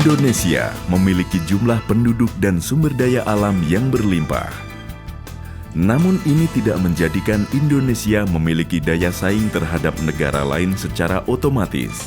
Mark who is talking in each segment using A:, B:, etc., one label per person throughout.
A: Indonesia memiliki jumlah penduduk dan sumber daya alam yang berlimpah. Namun ini tidak menjadikan Indonesia memiliki daya saing terhadap negara lain secara otomatis.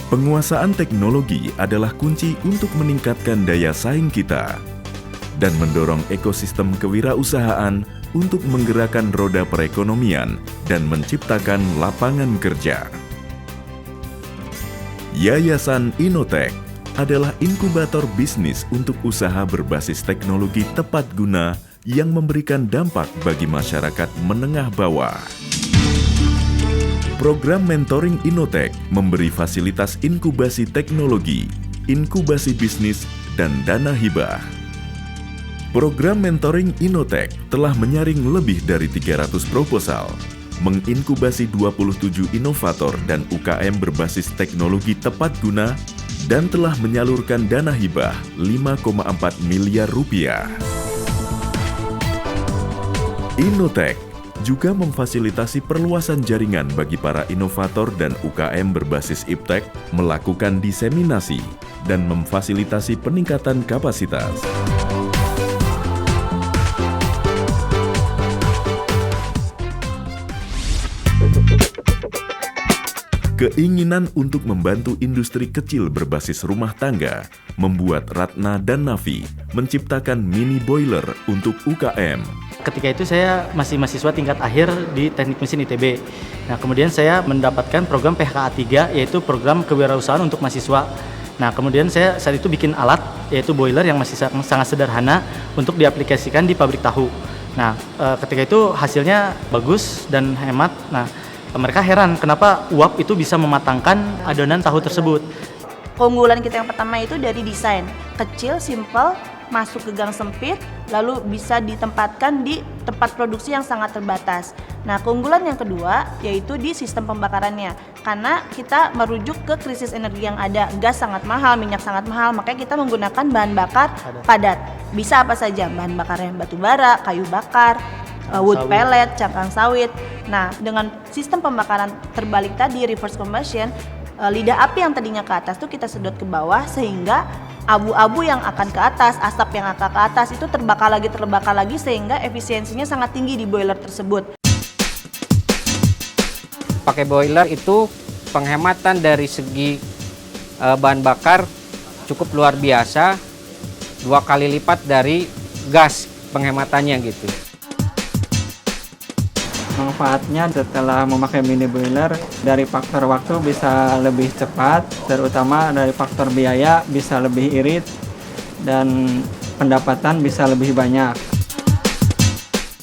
A: Penguasaan teknologi adalah kunci untuk meningkatkan daya saing kita dan mendorong ekosistem kewirausahaan untuk menggerakkan roda perekonomian dan menciptakan lapangan kerja. Yayasan Innotek adalah inkubator bisnis untuk usaha berbasis teknologi tepat guna yang memberikan dampak bagi masyarakat menengah bawah. Program Mentoring Innotek memberi fasilitas inkubasi teknologi, inkubasi bisnis, dan dana hibah. Program Mentoring Innotek telah menyaring lebih dari 300 proposal, menginkubasi 27 inovator dan UKM berbasis teknologi tepat guna, dan telah menyalurkan dana hibah 5,4 miliar rupiah. Innotek juga memfasilitasi perluasan jaringan bagi para inovator dan UKM berbasis iptek, melakukan diseminasi, dan memfasilitasi peningkatan kapasitas. Keinginan untuk membantu industri kecil berbasis rumah tangga membuat Ratna dan Nafi menciptakan mini boiler untuk UKM.
B: Ketika itu saya masih mahasiswa tingkat akhir di Teknik Mesin ITB. Nah, kemudian saya mendapatkan program PHKA 3, yaitu program kewirausahaan untuk mahasiswa. Nah, kemudian saya saat itu bikin alat, yaitu boiler yang masih sangat sederhana untuk diaplikasikan di pabrik tahu. Nah, ketika itu hasilnya bagus dan hemat. Nah, mereka heran kenapa uap itu bisa mematangkan adonan tahu tersebut.
C: Keunggulan kita yang pertama itu dari desain. Kecil, simple, masuk ke gang sempit, lalu bisa ditempatkan di tempat produksi yang sangat terbatas. Nah, keunggulan yang kedua yaitu di sistem pembakarannya. Karena kita merujuk ke krisis energi yang ada, gas sangat mahal, minyak sangat mahal, makanya kita menggunakan bahan bakar padat. Bisa apa saja, bahan bakarnya batu bara, kayu bakar, wood pellet, cangkang sawit. Nah, dengan sistem pembakaran terbalik tadi, reverse combustion, lidah api yang tadinya ke atas tuh kita sedot ke bawah sehingga abu-abu yang akan ke atas, asap yang akan ke atas itu terbakar lagi sehingga efisiensinya sangat tinggi di boiler tersebut.
D: Pakai boiler itu penghematan dari segi bahan bakar cukup luar biasa, 2 kali lipat dari gas penghematannya gitu.
E: Manfaatnya setelah memakai mini boiler, dari faktor waktu bisa lebih cepat, terutama dari faktor biaya bisa lebih irit, dan pendapatan bisa lebih banyak.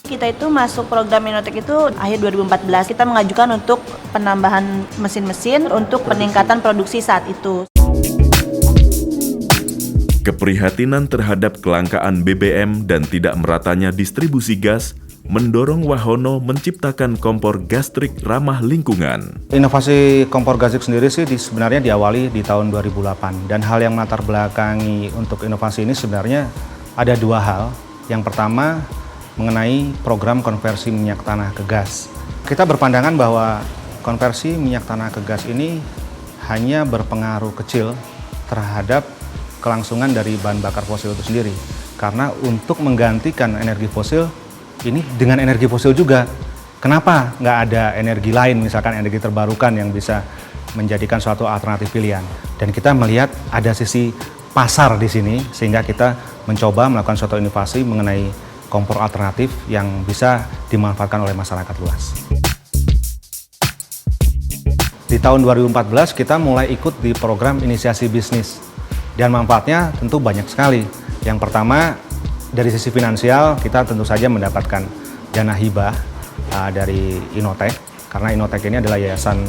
C: Kita itu masuk program Innotek itu akhir 2014. Kita mengajukan untuk penambahan mesin-mesin untuk peningkatan produksi saat itu.
A: Keprihatinan terhadap kelangkaan BBM dan tidak meratanya distribusi gas mendorong Wahono menciptakan kompor gastrik ramah lingkungan.
F: Inovasi kompor gastrik sendiri sih sebenarnya diawali di tahun 2008, dan hal yang melatar belakangi untuk inovasi ini sebenarnya ada 2 hal. Yang pertama mengenai program konversi minyak tanah ke gas. Kita berpandangan bahwa konversi minyak tanah ke gas ini hanya berpengaruh kecil terhadap kelangsungan dari bahan bakar fosil itu sendiri. Karena untuk menggantikan energi fosil ini dengan energi fosil juga. Kenapa nggak ada energi lain, misalkan energi terbarukan yang bisa menjadikan suatu alternatif pilihan? Dan kita melihat ada sisi pasar di sini, sehingga kita mencoba melakukan suatu inovasi mengenai kompor alternatif yang bisa dimanfaatkan oleh masyarakat luas. Di tahun 2014 kita mulai ikut di program inisiasi bisnis, dan manfaatnya tentu banyak sekali. Yang pertama, dari sisi finansial, kita tentu saja mendapatkan dana hibah dari Innotek, karena Innotek ini adalah yayasan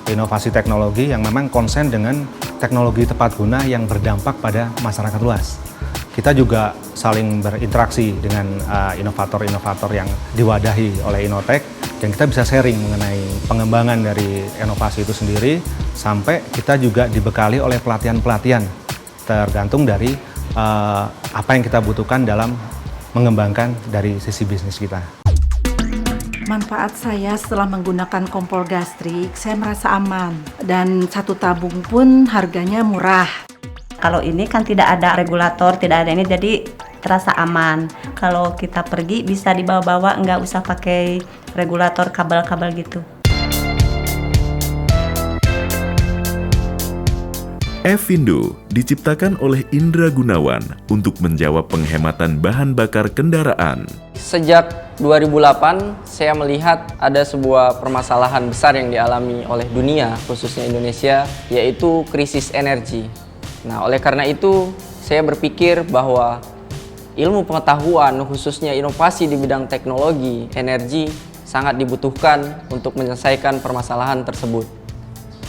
F: inovasi teknologi yang memang konsen dengan teknologi tepat guna yang berdampak pada masyarakat luas. Kita juga saling berinteraksi dengan inovator-inovator yang diwadahi oleh Innotek, dan kita bisa sharing mengenai pengembangan dari inovasi itu sendiri, sampai kita juga dibekali oleh pelatihan-pelatihan tergantung dari apa yang kita butuhkan dalam mengembangkan dari sisi bisnis kita.
G: Manfaat saya setelah menggunakan kompor gastrik, saya merasa aman dan 1 tabung pun harganya murah.
H: Kalau ini kan tidak ada regulator, tidak ada ini, jadi terasa aman. Kalau kita pergi bisa dibawa-bawa, nggak usah pakai regulator kabel-kabel gitu.
A: Evindo diciptakan oleh Indra Gunawan untuk menjawab penghematan bahan bakar kendaraan.
I: Sejak 2008, saya melihat ada sebuah permasalahan besar yang dialami oleh dunia, khususnya Indonesia, yaitu krisis energi. Nah, oleh karena itu, saya berpikir bahwa ilmu pengetahuan, khususnya inovasi di bidang teknologi, energi, sangat dibutuhkan untuk menyelesaikan permasalahan tersebut.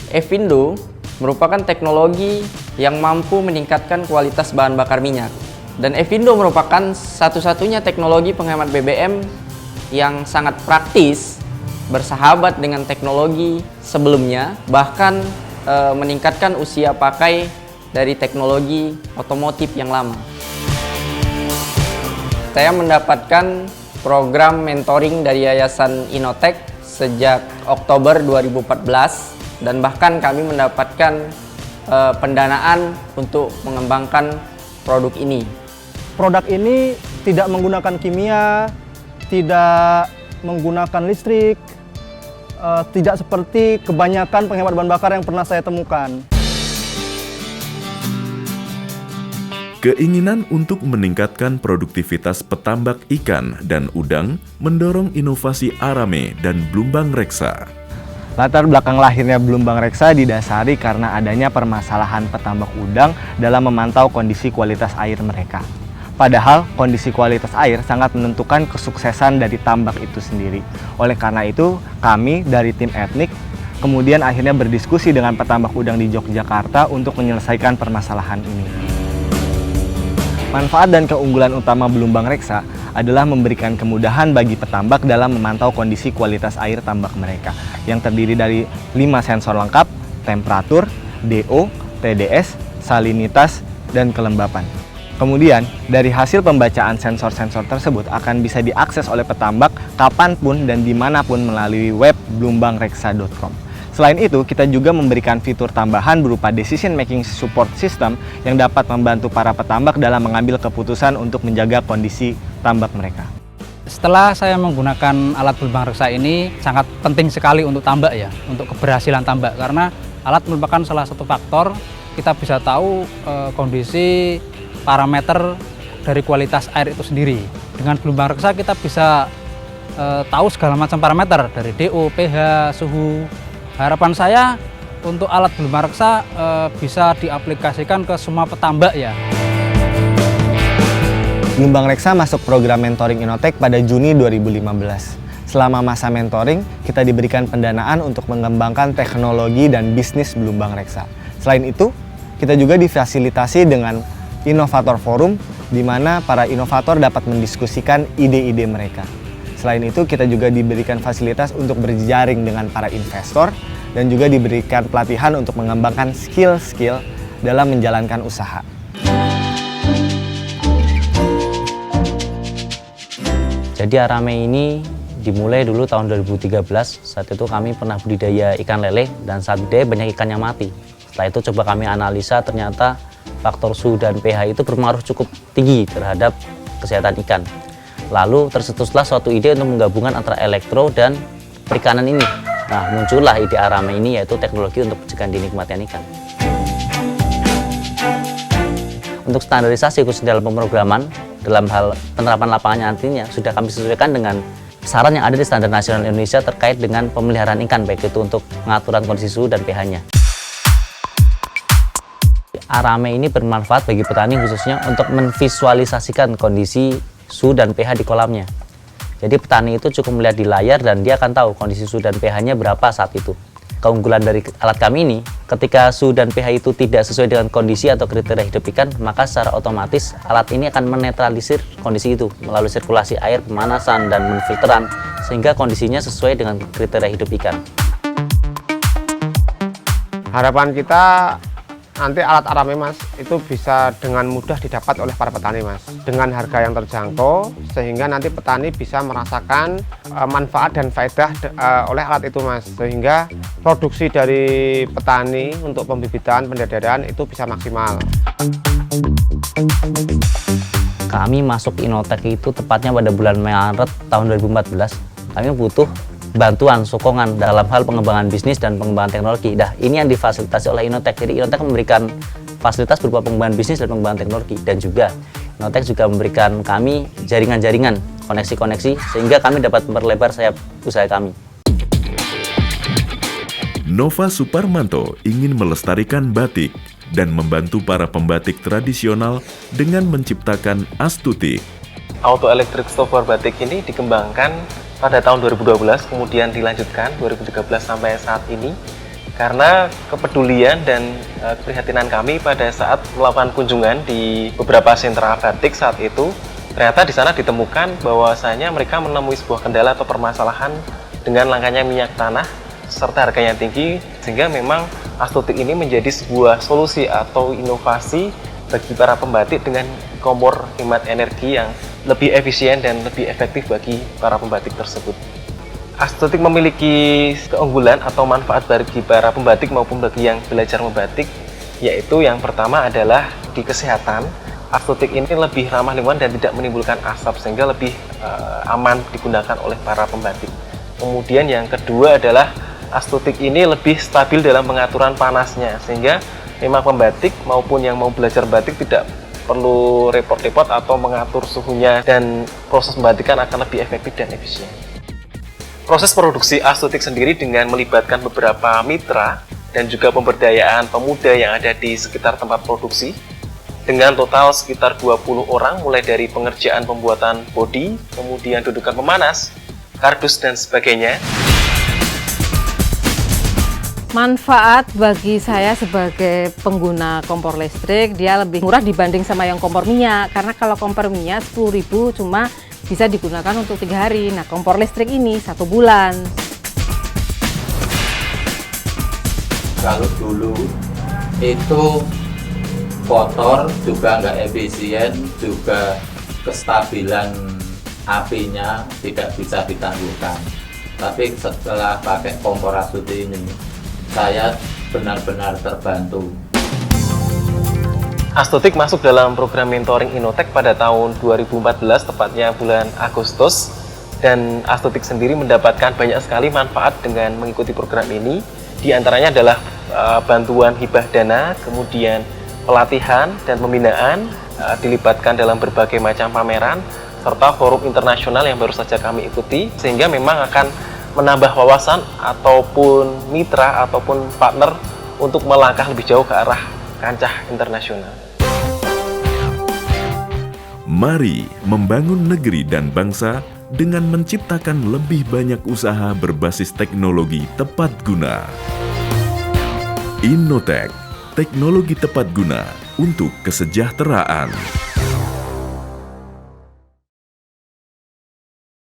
I: Evindo merupakan teknologi yang mampu meningkatkan kualitas bahan bakar minyak. Dan Evindo merupakan satu-satunya teknologi penghemat BBM yang sangat praktis, bersahabat dengan teknologi sebelumnya, bahkan meningkatkan usia pakai dari teknologi otomotif yang lama. Saya mendapatkan program mentoring dari Yayasan Innotek sejak Oktober 2014. Dan bahkan kami mendapatkan pendanaan untuk mengembangkan produk ini.
J: Produk ini tidak menggunakan kimia, tidak menggunakan listrik, tidak seperti kebanyakan penghemat bahan bakar yang pernah saya temukan.
A: Keinginan untuk meningkatkan produktivitas petambak ikan dan udang mendorong inovasi Arame dan Blumbang Reksa.
K: Latar belakang lahirnya Blumbang Reksa didasari karena adanya permasalahan petambak udang dalam memantau kondisi kualitas air mereka. Padahal kondisi kualitas air sangat menentukan kesuksesan dari tambak itu sendiri. Oleh karena itu, kami dari tim etnik kemudian akhirnya berdiskusi dengan petambak udang di Yogyakarta untuk menyelesaikan permasalahan ini. Manfaat dan keunggulan utama Blumbang Reksa adalah memberikan kemudahan bagi petambak dalam memantau kondisi kualitas air tambak mereka yang terdiri dari 5 sensor lengkap, temperatur, DO, TDS, salinitas, dan kelembapan. Kemudian, dari hasil pembacaan sensor-sensor tersebut akan bisa diakses oleh petambak kapanpun dan dimanapun melalui web blumbangreksa.com. Selain itu, kita juga memberikan fitur tambahan berupa Decision Making Support System yang dapat membantu para petambak dalam mengambil keputusan untuk menjaga kondisi tambak mereka.
L: Setelah saya menggunakan alat Blumbang Reksa ini, sangat penting sekali untuk tambak ya, untuk keberhasilan tambak. Karena alat merupakan salah satu faktor kita bisa tahu kondisi parameter dari kualitas air itu sendiri. Dengan Blumbang Reksa kita bisa tahu segala macam parameter dari DO, pH, suhu. Harapan saya untuk alat Blumbang Reksa bisa diaplikasikan ke semua petambak ya.
K: Blumbang Reksa masuk program mentoring Innotek pada Juni 2015. Selama masa mentoring, kita diberikan pendanaan untuk mengembangkan teknologi dan bisnis Blumbang Reksa. Selain itu, kita juga difasilitasi dengan Innovator Forum, di mana para inovator dapat mendiskusikan ide-ide mereka. Selain itu, kita juga diberikan fasilitas untuk berjaring dengan para investor dan juga diberikan pelatihan untuk mengembangkan skill-skill dalam menjalankan usaha.
M: Jadi Arame ini dimulai dulu tahun 2013, saat itu kami pernah budidaya ikan lele dan saat budidaya banyak ikan yang mati. Setelah itu coba kami analisa, ternyata faktor suhu dan pH itu berpengaruh cukup tinggi terhadap kesehatan ikan. Lalu tercetuslah suatu ide untuk menggabungkan antara elektro dan perikanan ini. Nah, muncullah ide Arame ini, yaitu teknologi untuk pencegahan dini kematian ikan. Untuk standarisasi khusus dalam pemrograman, dalam hal penerapan lapangannya nantinya sudah kami sesuaikan dengan saran yang ada di standar nasional Indonesia terkait dengan pemeliharaan ikan, baik itu untuk pengaturan kondisi suhu dan pH-nya. Arame ini bermanfaat bagi petani khususnya untuk menvisualisasikan kondisi suhu dan pH di kolamnya. Jadi petani itu cukup melihat di layar dan dia akan tahu kondisi suhu dan pH-nya berapa saat itu. Keunggulan dari alat kami ini, ketika suhu dan pH itu tidak sesuai dengan kondisi atau kriteria hidup ikan, maka secara otomatis alat ini akan menetralisir kondisi itu melalui sirkulasi air, pemanasan, dan menfilteran, sehingga kondisinya sesuai dengan kriteria hidup ikan.
N: Harapan kita nanti alat aramnya Mas itu bisa dengan mudah didapat oleh para petani Mas, dengan harga yang terjangkau, sehingga nanti petani bisa merasakan manfaat dan faedah oleh alat itu Mas, sehingga produksi dari petani untuk pembibitan, pendedaran itu bisa maksimal.
M: Kami masuk Innotek itu tepatnya pada bulan Maret tahun 2014. Kami butuh bantuan, sokongan dalam hal pengembangan bisnis dan pengembangan teknologi. Nah, ini yang difasilitasi oleh Innotek. Jadi Innotek memberikan fasilitas berupa pengembangan bisnis dan pengembangan teknologi. Dan juga Innotek juga memberikan kami jaringan-jaringan, koneksi-koneksi, sehingga kami dapat memperlebar sayap usaha kami.
A: Nova Suparmanto ingin melestarikan batik dan membantu para pembatik tradisional dengan menciptakan Astutik.
O: Auto electric stopper batik ini dikembangkan pada tahun 2012, kemudian dilanjutkan 2013 sampai saat ini karena kepedulian dan keprihatinan kami pada saat melakukan kunjungan di beberapa sentra batik saat itu. Ternyata di sana ditemukan bahwasanya mereka menemui sebuah kendala atau permasalahan dengan langkanya minyak tanah serta harganya tinggi, sehingga memang Astutik ini menjadi sebuah solusi atau inovasi bagi para pembatik dengan kompor hemat energi yang lebih efisien dan lebih efektif bagi para pembatik tersebut. Astutik memiliki keunggulan atau manfaat bagi para pembatik maupun bagi yang belajar membatik, yaitu yang pertama adalah di kesehatan. Astutik ini lebih ramah lingkungan dan tidak menimbulkan asap, sehingga lebih aman digunakan oleh para pembatik. Kemudian yang kedua adalah Astutik ini lebih stabil dalam pengaturan panasnya, sehingga memang pembatik maupun yang mau belajar batik tidak perlu repot-repot atau mengatur suhunya, dan proses pembatikan akan lebih efektif dan efisien. Proses produksi Astutik sendiri dengan melibatkan beberapa mitra dan juga pemberdayaan pemuda yang ada di sekitar tempat produksi dengan total sekitar 20 orang, mulai dari pengerjaan pembuatan bodi, kemudian dudukan pemanas, kardus dan sebagainya.
P: Manfaat bagi saya sebagai pengguna kompor listrik, dia lebih murah dibanding sama yang kompor minyak. Karena kalau kompor minyak 10.000 cuma bisa digunakan untuk 3 hari. Nah, kompor listrik ini 1 bulan.
Q: Kalau dulu itu kotor, juga nggak efisien, juga kestabilan apinya tidak bisa ditangguhkan. Tapi setelah pakai kompor Astutik ini, saya benar-benar terbantu.
O: Astutik masuk dalam program mentoring Innotek pada tahun 2014, tepatnya bulan Agustus, dan Astutik sendiri mendapatkan banyak sekali manfaat dengan mengikuti program ini. Di antaranya adalah bantuan hibah dana, kemudian pelatihan dan pembinaan, dilibatkan dalam berbagai macam pameran, serta forum internasional yang baru saja kami ikuti, sehingga memang akan menambah wawasan ataupun mitra ataupun partner untuk melangkah lebih jauh ke arah kancah internasional.
A: Mari membangun negeri dan bangsa dengan menciptakan lebih banyak usaha berbasis teknologi tepat guna. Innotek, teknologi tepat guna untuk kesejahteraan.